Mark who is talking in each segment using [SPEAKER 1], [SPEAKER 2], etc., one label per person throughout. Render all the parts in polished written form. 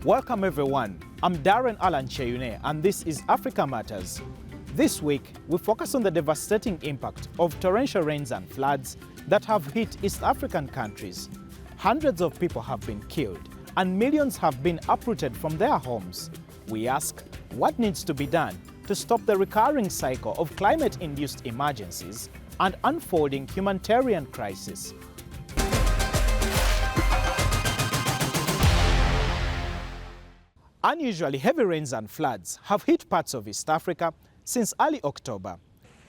[SPEAKER 1] Welcome everyone, I'm Darren Alan Cheyune and this is Africa Matters. This week, we focus on the devastating impact of torrential rains and floods that have hit East African countries. Hundreds of people have been killed and millions have been uprooted from their homes. We ask, what needs to be done to stop the recurring cycle of climate-induced emergencies and unfolding humanitarian crisis? Unusually heavy rains and floods have hit parts of East Africa since early October.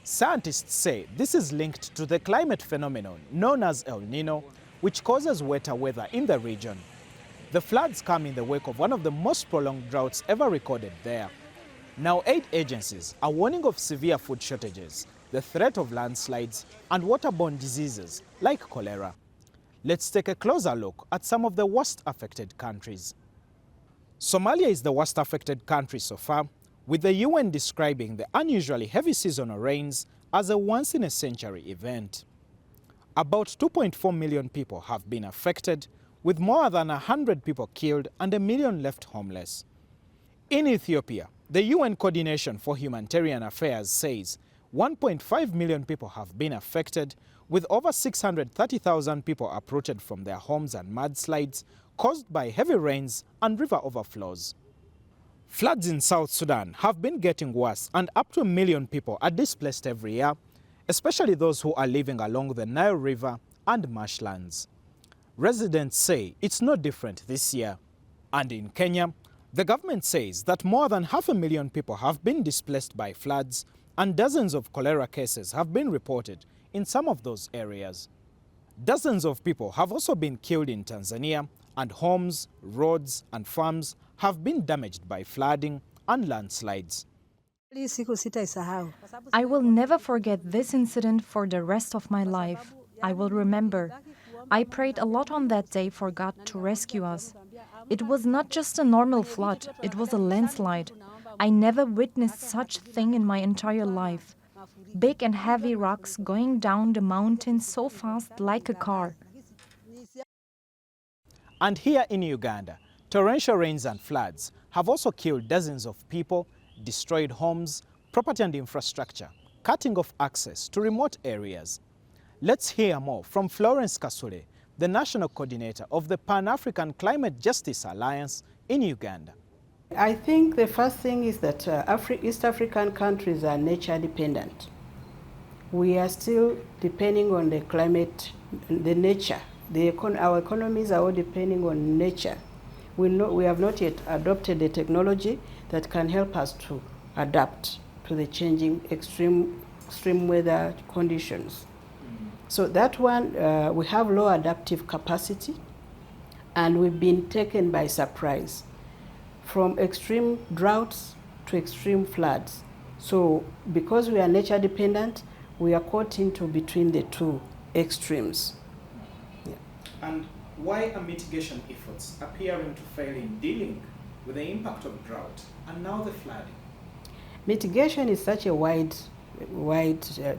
[SPEAKER 1] Scientists say this is linked to the climate phenomenon known as El Nino, which causes wetter weather in the region. The floods come in the wake of one of the most prolonged droughts ever recorded there. Now, aid agencies are warning of severe food shortages, the threat of landslides, and waterborne diseases like cholera. Let's take a closer look at some of the worst affected countries. Somalia is the worst affected country so far, with the UN describing the unusually heavy seasonal rains as a once-in-a-century event. About 2.4 million people have been affected, with more than 100 people killed and 1 million left homeless. In Ethiopia, the UN Coordination for Humanitarian Affairs says 1.5 million people have been affected, with over 630,000 people uprooted from their homes and mudslides caused by heavy rains and river overflows. Floods in South Sudan have been getting worse and up to 1 million people are displaced every year, especially those who are living along the Nile River and marshlands. Residents say it's no different this year. And in Kenya, the government says that more than 500,000 people have been displaced by floods and dozens of cholera cases have been reported in some of those areas. Dozens of people have also been killed in Tanzania, and homes, roads and farms have been damaged by flooding and landslides.
[SPEAKER 2] I will never forget this incident for the rest of my life. I will remember. I prayed a lot on that day for God to rescue us. It was not just a normal flood, it was a landslide. I never witnessed such thing in my entire life. Big and heavy rocks going down the mountain so fast like a car.
[SPEAKER 1] And here in Uganda, torrential rains and floods have also killed dozens of people, destroyed homes, property and infrastructure, cutting off access to remote areas. Let's hear more from Florence Kasule, the national coordinator of the Pan-African Climate Justice Alliance in Uganda.
[SPEAKER 3] I think the first thing is that East African countries are nature dependent. We are still depending on the climate, the nature. Our economies are all depending on nature. We have not yet adopted the technology that can help us to adapt to the changing extreme weather conditions. So that one, we have low adaptive capacity, and we've been taken by surprise from extreme droughts to extreme floods. So because we are nature dependent, we are caught into between the two extremes.
[SPEAKER 1] And why are mitigation efforts appearing to fail in dealing with the impact of drought and now the flooding?
[SPEAKER 3] Mitigation is such a wide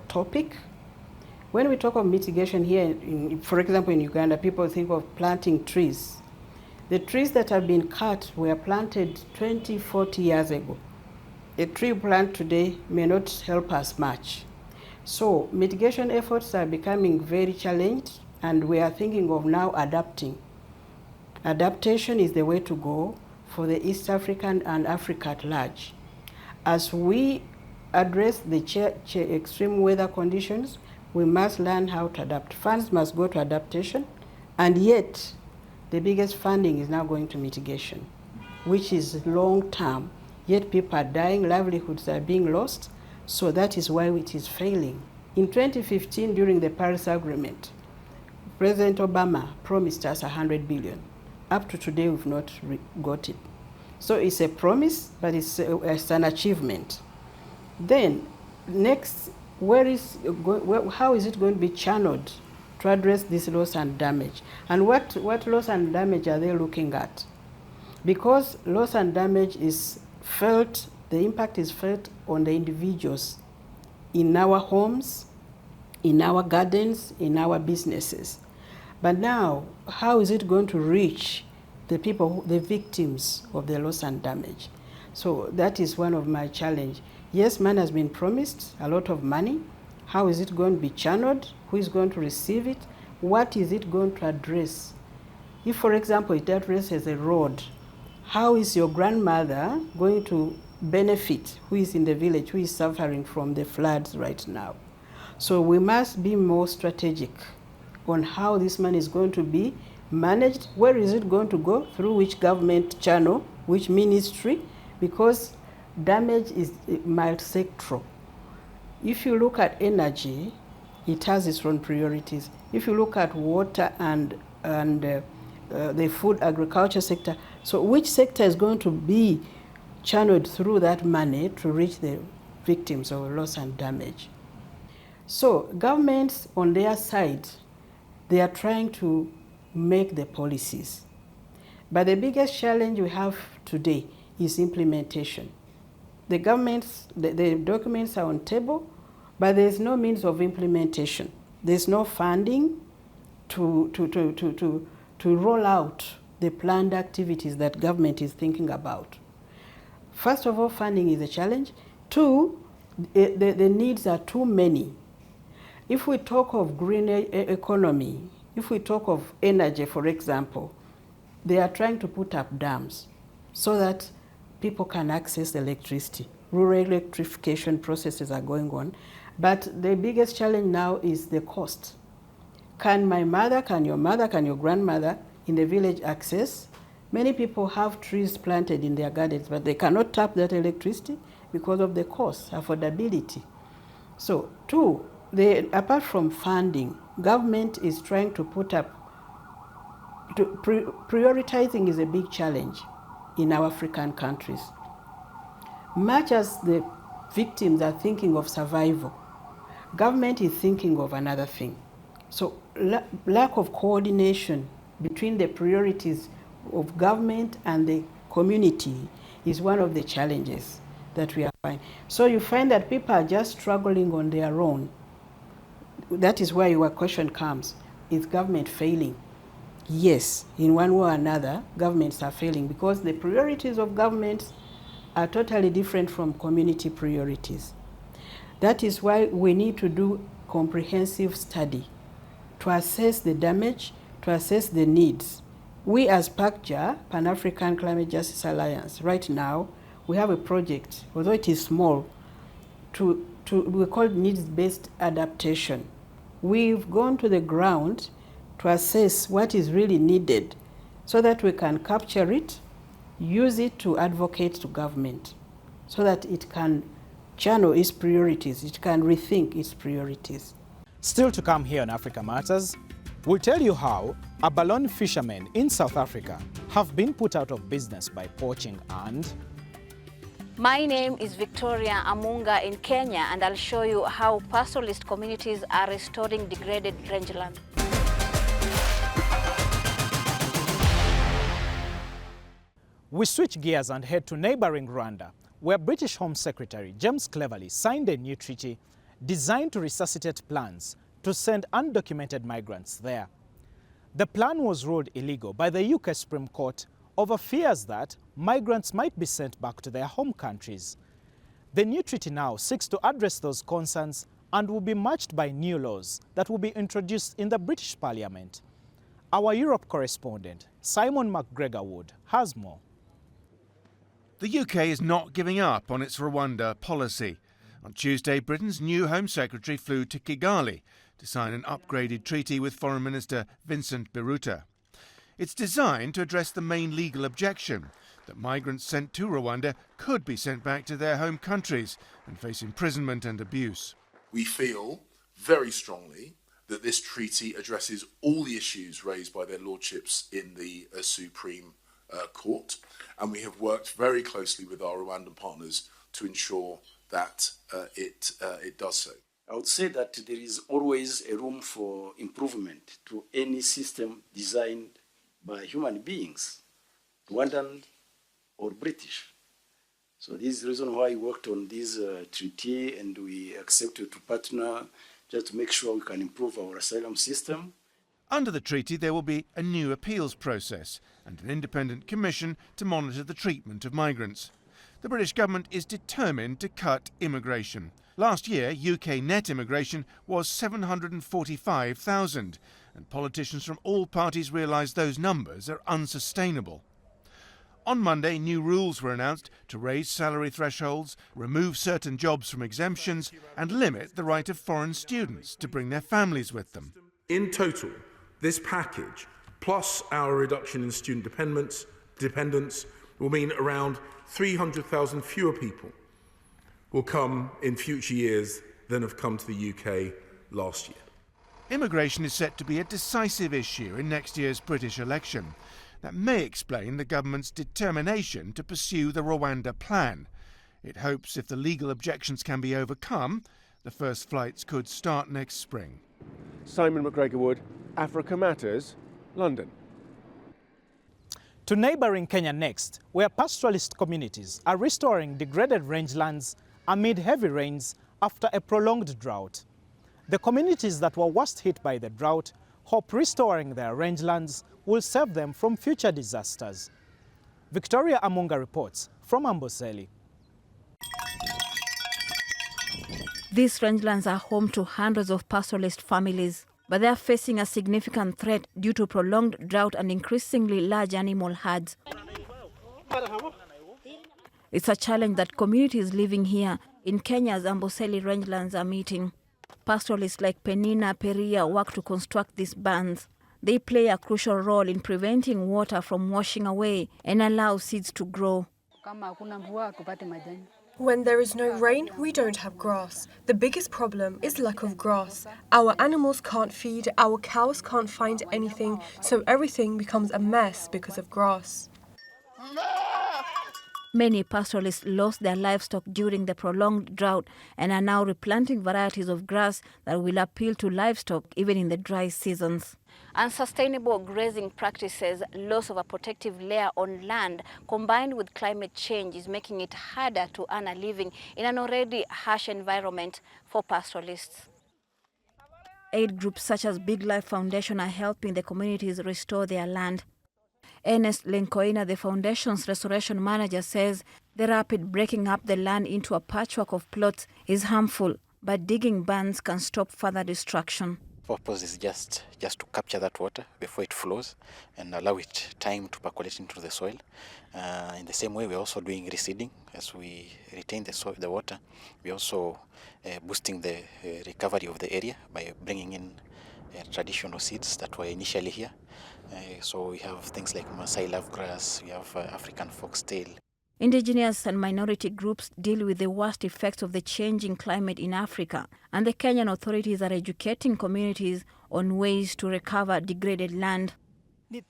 [SPEAKER 3] topic. When we talk of mitigation here, for example, in Uganda, people think of planting trees. The trees that have been cut were planted 20, 40 years ago. A tree plant today may not help us much. So mitigation efforts are becoming very challenged, and we are thinking of now adapting. Adaptation is the way to go for the East African and Africa at large. As we address the extreme weather conditions, we must learn how to adapt. Funds must go to adaptation, and yet the biggest funding is now going to mitigation, which is long term. Yet people are dying, livelihoods are being lost, so that is why it is failing. In 2015, during the Paris Agreement, President Obama promised us $100 billion. Up to today, we've not got it. So it's a promise, but it's an achievement. Then, next, how is it going to be channeled to address this loss and damage? And what loss and damage are they looking at? Because loss and damage is felt, the impact is felt on the individuals in our homes, in our gardens, in our businesses. But now, how is it going to reach the people, the victims of the loss and damage. So that is one of my challenge. Yes, man has been promised a lot of money. How is it going to be channeled? Who is going to receive it? What is it going to address? If, for example, it addresses a road, how is your grandmother going to benefit, who is in the village, who is suffering from the floods right now? So we must be more strategic on how this money is going to be managed. Where is it going to go? Through which government channel, which ministry? Because damage is multi-sectoral. If you look at energy, it has its own priorities. If you look at water and the food agriculture sector, so which sector is going to be channeled through that money to reach the victims of loss and damage? So governments on their side, they are trying to make the policies. But the biggest challenge we have today is implementation. The governments, the documents are on table, but there's no means of implementation. There's no funding to roll out the planned activities that government is thinking about. First of all, funding is a challenge. Two, the needs are too many. If we talk of green economy, if we talk of energy, for example, they are trying to put up dams so that people can access electricity. Rural electrification processes are going on. But the biggest challenge now is the cost. Can my mother, can your mother, can your grandmother in the village access? Many people have trees planted in their gardens, but they cannot tap that electricity because of the cost, affordability. So, two, apart from funding, government is trying to put up, prioritizing is a big challenge in our African countries. Much as the victims are thinking of survival, government is thinking of another thing. So lack of coordination between the priorities of government and the community is one of the challenges that we are finding. So you find that people are just struggling on their own. That is where your question comes. Is government failing? Yes, in one way or another, governments are failing because the priorities of governments are totally different from community priorities. That is why we need to do comprehensive study to assess the damage, to assess the needs. We as PACJA, Pan-African Climate Justice Alliance, right now, we have a project, although it is small, we call it needs-based adaptation. We've gone to the ground to assess what is really needed so that we can capture it, use it to advocate to government so that it can channel its priorities, it can rethink its priorities.
[SPEAKER 1] Still to come here on Africa Matters, we'll tell you how abalone fishermen in South Africa have been put out of business by poaching, and
[SPEAKER 4] my name is Victoria Amunga in Kenya, and I'll show you how pastoralist communities are restoring degraded rangeland.
[SPEAKER 1] We switch gears and head to neighboring Rwanda, where British Home Secretary James Cleverly signed a new treaty designed to resuscitate plans to send undocumented migrants there. The plan was ruled illegal by the UK Supreme Court over fears that migrants might be sent back to their home countries. The new treaty now seeks to address those concerns and will be matched by new laws that will be introduced in the British Parliament. Our Europe correspondent, Simon McGregor-Wood, has more.
[SPEAKER 5] The UK is not giving up on its Rwanda policy. On Tuesday, Britain's new Home Secretary flew to Kigali to sign an upgraded treaty with Foreign Minister Vincent Biruta. It's designed to address the main legal objection that migrants sent to Rwanda could be sent back to their home countries and face imprisonment and abuse.
[SPEAKER 6] We feel very strongly that this treaty addresses all the issues raised by their lordships in the Supreme Court, and we have worked very closely with our Rwandan partners to ensure that it does so.
[SPEAKER 7] I would say that there is always a room for improvement to any system designed by human beings, Rwandan or British. So this is the reason why we worked on this treaty, and we accepted to partner just to make sure we can improve our asylum system.
[SPEAKER 5] Under the treaty, there will be a new appeals process and an independent commission to monitor the treatment of migrants. The British government is determined to cut immigration. Last year, UK net immigration was 745,000, and politicians from all parties realise those numbers are unsustainable. On Monday, new rules were announced to raise salary thresholds, remove certain jobs from exemptions, and limit the right of foreign students to bring their families with them.
[SPEAKER 6] In total, this package, plus our reduction in student dependence, will mean around 300,000 fewer people will come in future years than have come to the UK last year.
[SPEAKER 5] Immigration is set to be a decisive issue in next year's British election. That may explain the government's determination to pursue the Rwanda plan. It hopes if the legal objections can be overcome, the first flights could start next spring. Simon McGregor-Wood, Africa Matters, London.
[SPEAKER 1] To neighbouring Kenya next, where pastoralist communities are restoring degraded rangelands amid heavy rains after a prolonged drought. The communities that were worst hit by the drought hope restoring their rangelands will save them from future disasters. Victoria Amunga reports from Amboseli.
[SPEAKER 4] These rangelands are home to hundreds of pastoralist families, but they are facing a significant threat due to prolonged drought and increasingly large animal herds. It's a challenge that communities living here in Kenya's Amboseli rangelands are meeting. Pastoralists like Penina Peria work to construct these bands. They play a crucial role in preventing water from washing away and allow seeds to grow.
[SPEAKER 8] When there is no rain, we don't have grass. The biggest problem is lack of grass. Our animals can't feed, our cows can't find anything, so everything becomes a mess because of grass.
[SPEAKER 4] Many pastoralists lost their livestock during the prolonged drought and are now replanting varieties of grass that will appeal to livestock even in the dry seasons. Unsustainable grazing practices, loss of a protective layer on land, combined with climate change, is making it harder to earn a living in an already harsh environment for pastoralists. Aid groups such as Big Life Foundation are helping the communities restore their land. Ernest Lenkoina, the foundation's restoration manager, says the rapid breaking up the land into a patchwork of plots is harmful, but digging bands can stop further destruction.
[SPEAKER 9] Purpose is just to capture that water before it flows and allow it time to percolate into the soil. In the same way, we're also doing reseeding. As we retain the water, we're also boosting the recovery of the area by bringing in traditional seeds that were initially here. So we have things like Maasai lovegrass, we have African foxtail.
[SPEAKER 4] Indigenous and minority groups deal with the worst effects of the changing climate in Africa, and the Kenyan authorities are educating communities on ways to recover degraded land.
[SPEAKER 10] We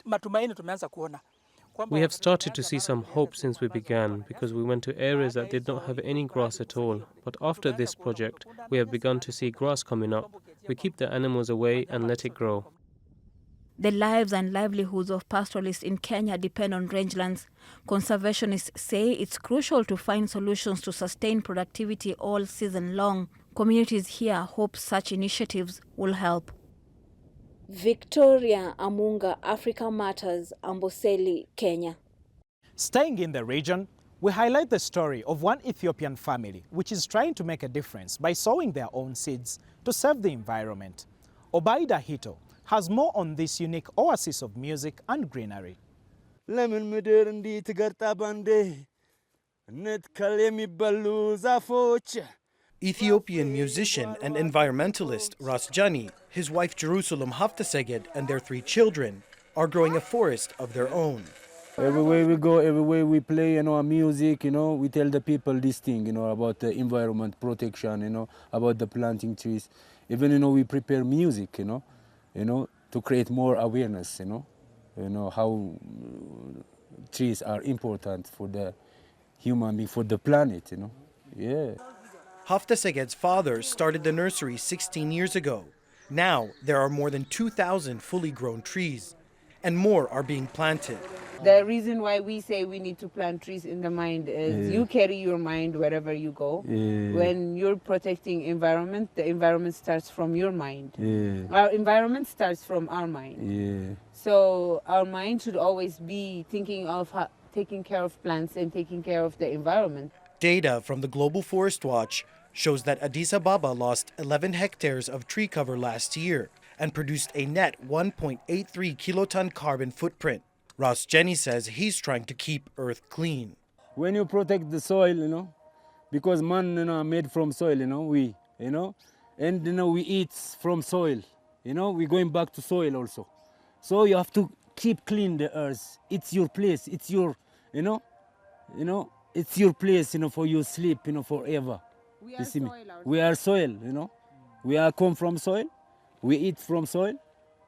[SPEAKER 10] have started to see some hope since we began, because we went to areas that did not have any grass at all. But after this project, we have begun to see grass coming up. We keep the animals away and let it grow.
[SPEAKER 4] The lives and livelihoods of pastoralists in Kenya depend on rangelands. Conservationists say it's crucial to find solutions to sustain productivity all season long. Communities here hope such initiatives will help. Victoria Amunga, Africa Matters, Amboseli, Kenya.
[SPEAKER 1] Staying in the region, we highlight the story of one Ethiopian family which is trying to make a difference by sowing their own seeds to save the environment. Obaida Hito has more on this unique oasis of music and greenery.
[SPEAKER 11] Ethiopian musician and environmentalist Ras Jani, his wife Jerusalem Haftaseged, and their 3 children are growing a forest of their own.
[SPEAKER 12] Everywhere we go, everywhere we play, music, we tell the people this thing, about the environment protection, about the planting trees. Even, we prepare music, to create more awareness, how trees are important for the human being, for the planet, yeah.
[SPEAKER 11] Haftaseged's father started the nursery 16 years ago. Now there are more than 2,000 fully grown trees, and more are being planted.
[SPEAKER 13] The reason why we say we need to plant trees in the mind is you carry your mind wherever you go. When you're protecting environment, the environment starts from your mind. Our environment starts from our mind. So our mind should always be thinking of taking care of plants and taking care of the environment.
[SPEAKER 11] Data from the Global Forest Watch shows that Addis Ababa lost 11 hectares of tree cover last year and produced a net 1.83 kiloton carbon footprint. Ross Jenny says he's trying to keep Earth clean.
[SPEAKER 12] When you protect the soil, because man, made from soil, and we eat from soil, we're going back to soil also. So you have to keep clean the earth. It's your place. It's your, it's your place, for you sleep, forever.
[SPEAKER 13] We are soil.
[SPEAKER 12] We are soil, We are come from soil. We eat from soil,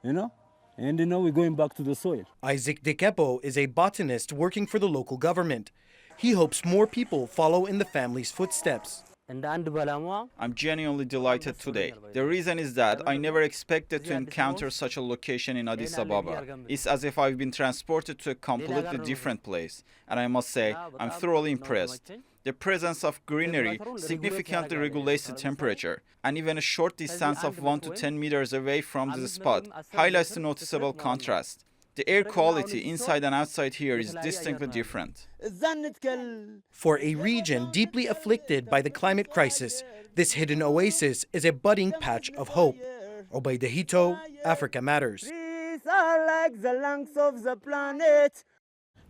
[SPEAKER 12] and we're going back to the soil.
[SPEAKER 11] Isaac Dekepo is a botanist working for the local government. He hopes more people follow in the family's footsteps.
[SPEAKER 14] I'm genuinely delighted today. The reason is that I never expected to encounter such a location in Addis Ababa. It's as if I've been transported to a completely different place. And I must say, I'm thoroughly impressed. The presence of greenery significantly regulates the temperature, and even a short distance of 1 to 10 meters away from the spot highlights the noticeable contrast. The air quality inside and outside here is distinctly different.
[SPEAKER 11] For a region deeply afflicted by the climate crisis, this hidden oasis is a budding patch of hope. Obaida Hito, Africa Matters.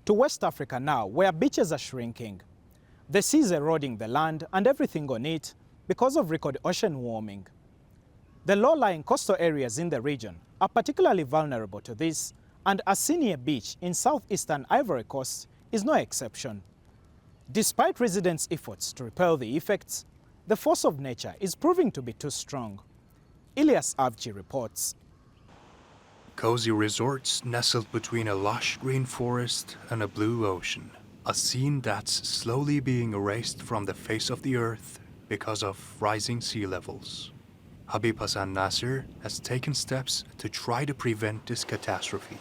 [SPEAKER 1] To West Africa now, where beaches are shrinking. The sea is eroding the land and everything on it because of record ocean warming. The low-lying coastal areas in the region are particularly vulnerable to this, and Asinia Beach in southeastern Ivory Coast is no exception. Despite residents' efforts to repel the effects, the force of nature is proving to be too strong. Elias Avci reports.
[SPEAKER 15] Cozy resorts nestled between a lush green forest and a blue ocean. A scene that's slowly being erased from the face of the earth because of rising sea levels. Habib Hassan Nasser has taken steps to try to prevent this catastrophe.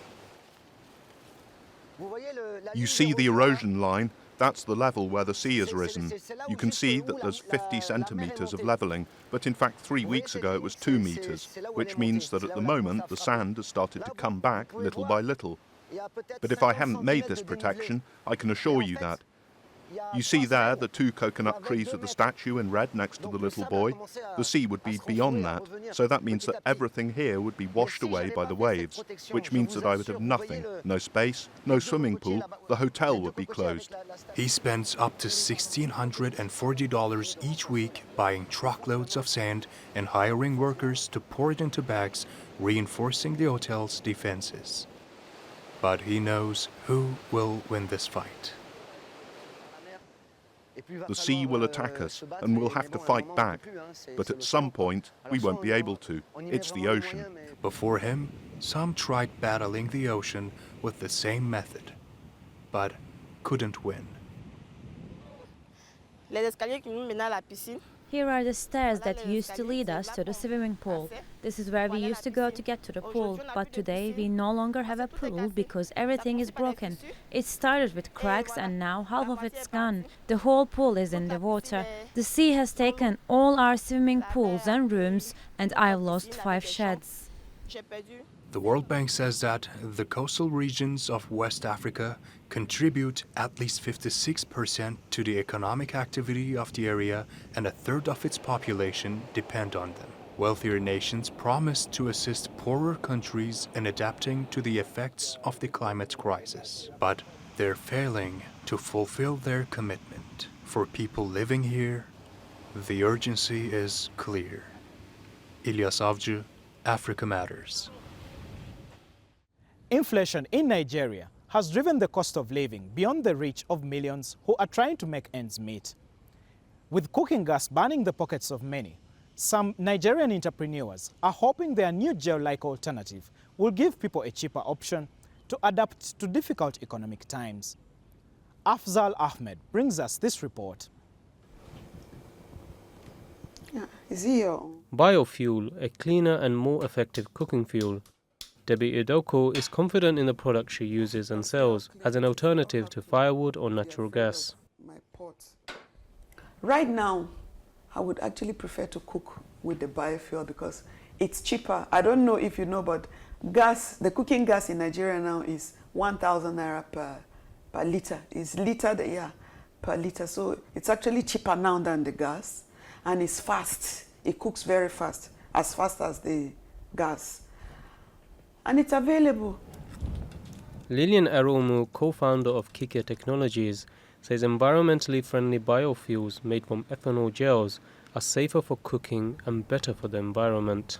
[SPEAKER 16] You see the erosion line, that's the level where the sea has risen. You can see that there's 50 centimetres of levelling, but in fact 3 weeks ago it was 2 metres, which means that at the moment the sand has started to come back little by little. But if I hadn't made this protection, I can assure you that. You see there the 2 coconut trees with the statue in red next to the little boy? The sea would be beyond that, so that means that everything here would be washed away by the waves, which means that I would have nothing, no space, no swimming pool, the hotel would be closed.
[SPEAKER 15] He spends up to $1,640 each week buying truckloads of sand and hiring workers to pour it into bags, reinforcing the hotel's defenses. But he knows who will win this fight.
[SPEAKER 16] The sea will attack us, and we'll have to fight back. But at some point, we won't be able to. It's the ocean.
[SPEAKER 15] Before him, some tried battling the ocean with the same method, but couldn't win.
[SPEAKER 17] Here are the stairs that used to lead us to the swimming pool. This is where we used to go to get to the pool, but today we no longer have a pool because everything is broken. It started with cracks and now half of it's gone. The whole pool is in the water. The sea has taken all our swimming pools and rooms, and I've lost 5 sheds.
[SPEAKER 15] The World Bank says that the coastal regions of West Africa contribute at least 56% to the economic activity of the area, and a third of its population depend on them. Wealthier nations promise to assist poorer countries in adapting to the effects of the climate crisis, but they're failing to fulfill their commitment. For people living here, the urgency is clear. Elias Avci, Africa Matters.
[SPEAKER 1] Inflation in Nigeria has driven the cost of living beyond the reach of millions who are trying to make ends meet. With cooking gas burning the pockets of many, some Nigerian entrepreneurs are hoping their new gel-like alternative will give people a cheaper option to adapt to difficult economic times. Afzal Ahmed brings us this report.
[SPEAKER 10] Biofuel, a cleaner and more effective cooking fuel. Debbie Idoko is confident in the product she uses and sells as an alternative to firewood or natural gas.
[SPEAKER 18] Right now, I would actually prefer to cook with the biofuel because it's cheaper. I don't know if you know, but gas, the cooking gas in Nigeria now is 1,000 naira per liter. It's per liter. So it's actually cheaper now than the gas, and it's fast. It cooks very fast as the gas. And it's available.
[SPEAKER 10] Lilian Aromu, co-founder of Kike Technologies, says environmentally friendly biofuels made from ethanol gels are safer for cooking and better for the environment.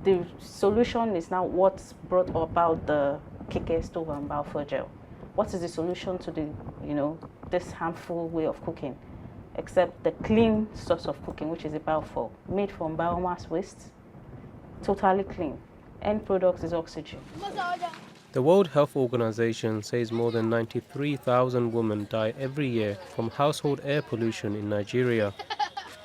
[SPEAKER 19] The solution is now what's brought about the Kike stove and biofuel gel. What is the solution to this harmful way of cooking? Except the clean source of cooking, which is the biofuel, made from biomass waste, totally clean. End product is oxygen.
[SPEAKER 10] The World Health Organization says more than 93,000 women die every year from household air pollution in Nigeria.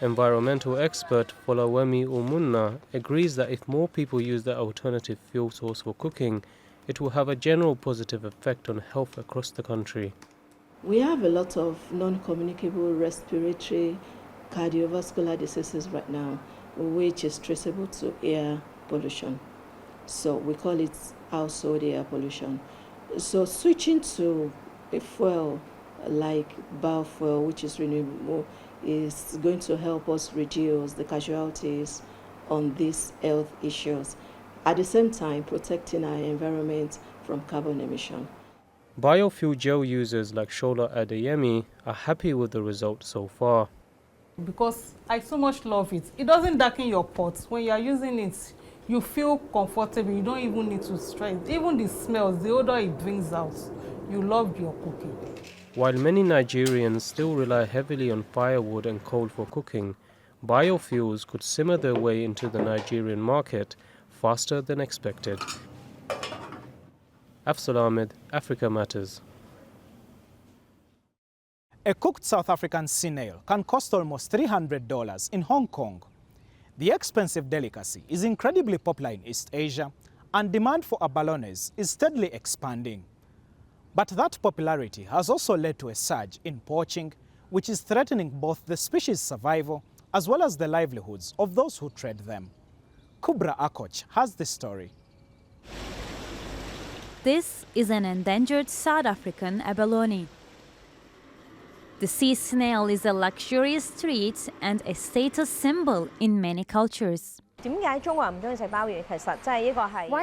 [SPEAKER 10] Environmental expert Folawemi Umunna agrees that if more people use the alternative fuel source for cooking, it will have a general positive effect on health across the country.
[SPEAKER 20] We have a lot of non-communicable respiratory cardiovascular diseases right now, which is traceable to air pollution. So we call it household air pollution. So switching to a fuel like biofuel, which is renewable, is going to help us reduce the casualties on these health issues, at the same time protecting our environment from carbon emission.
[SPEAKER 10] Biofuel gel users like Shola Adeyemi are happy with the results so far.
[SPEAKER 21] Because I so much love it. It doesn't darken your pot. When you are using it, you feel comfortable. You don't even need to stress. Even the smells, the odor it brings out, you love your cooking.
[SPEAKER 10] While many Nigerians still rely heavily on firewood and coal for cooking, biofuels could simmer their way into the Nigerian market faster than expected. Afzal Ahmed, Africa Matters.
[SPEAKER 1] A cooked South African snail can cost almost $300 in Hong Kong. The expensive delicacy is incredibly popular in East Asia, and demand for abalones is steadily expanding. But that popularity has also led to a surge in poaching, which is threatening both the species' survival as well as the livelihoods of those who trade them. Kubra Akoch has the story.
[SPEAKER 17] This is an endangered South African abalone. The sea snail is a luxurious treat and a status symbol in many cultures.
[SPEAKER 22] Why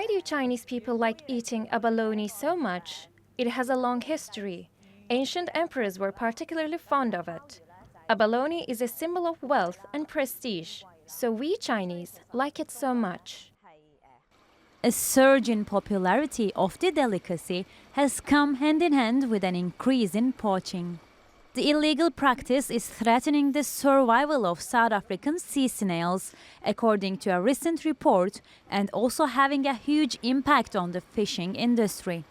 [SPEAKER 22] do Chinese people like eating abalone so much? It has a long history. Ancient emperors were particularly fond of it. Abalone is a symbol of wealth and prestige, so we Chinese like it so much.
[SPEAKER 17] A surge in popularity of the delicacy has come hand in hand with an increase in poaching. The illegal practice is threatening the survival of South African sea snails, according to a recent report, and also having a huge impact on the fishing industry.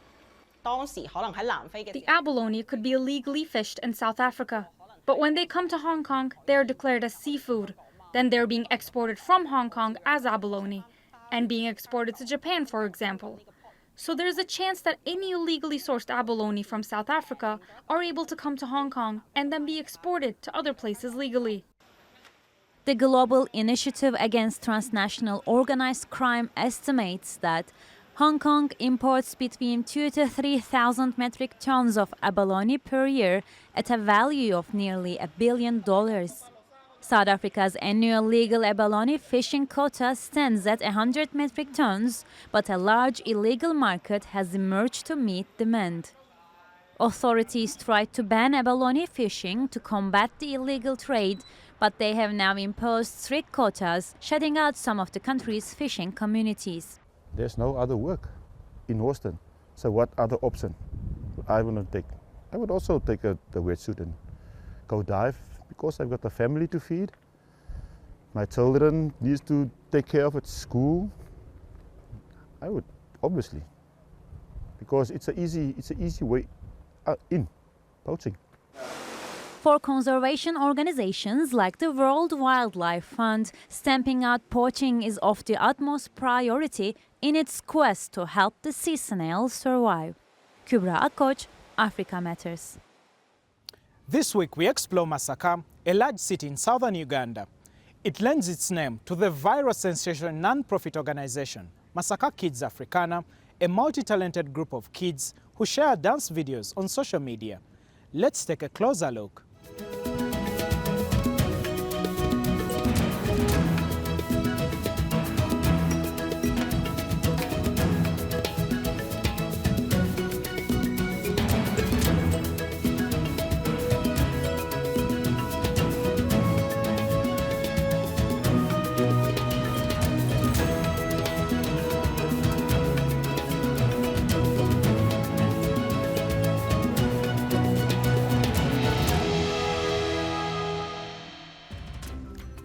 [SPEAKER 23] The abalone could be illegally fished in South Africa, but when they come to Hong Kong, they are declared as seafood. Then they're being exported from Hong Kong as abalone, and being exported to Japan, for example. So there's a chance that any illegally sourced abalone from South Africa are able to come to Hong Kong and then be exported to other places legally.
[SPEAKER 17] The Global Initiative Against Transnational Organized Crime estimates that Hong Kong imports between 2,000 to 3,000 metric tons of abalone per year at a value of nearly $1 billion. South Africa's annual legal abalone fishing quota stands at 100 metric tons, but a large illegal market has emerged to meet demand. Authorities tried to ban abalone fishing to combat the illegal trade, but they have now imposed strict quotas, shutting out some of the country's fishing communities.
[SPEAKER 24] There's no other work in Houston, so what other option I would not take? I would also take the wetsuit and go dive, because I've got a family to feed. My children need to take care of at school. I would, obviously, because it's an easy way in poaching.
[SPEAKER 17] For conservation organizations like the World Wildlife Fund, stamping out poaching is of the utmost priority in its quest to help the sea snail survive. Kübra Akkoç, Africa Matters.
[SPEAKER 1] This week we explore Masaka, a large city in southern Uganda. It lends its name to the viral sensation non-profit organization, Masaka Kids Africana, a multi-talented group of kids who share dance videos on social media. Let's take a closer look.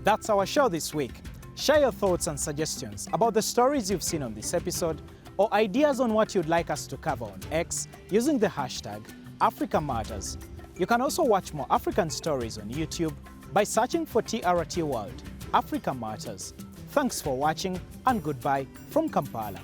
[SPEAKER 1] That's our show this week. Share your thoughts and suggestions about the stories you've seen on this episode or ideas on what you'd like us to cover on X using the hashtag #AfricaMatters. You can also watch more African stories on YouTube by searching for TRT World, Africa Matters. Thanks for watching and goodbye from Kampala.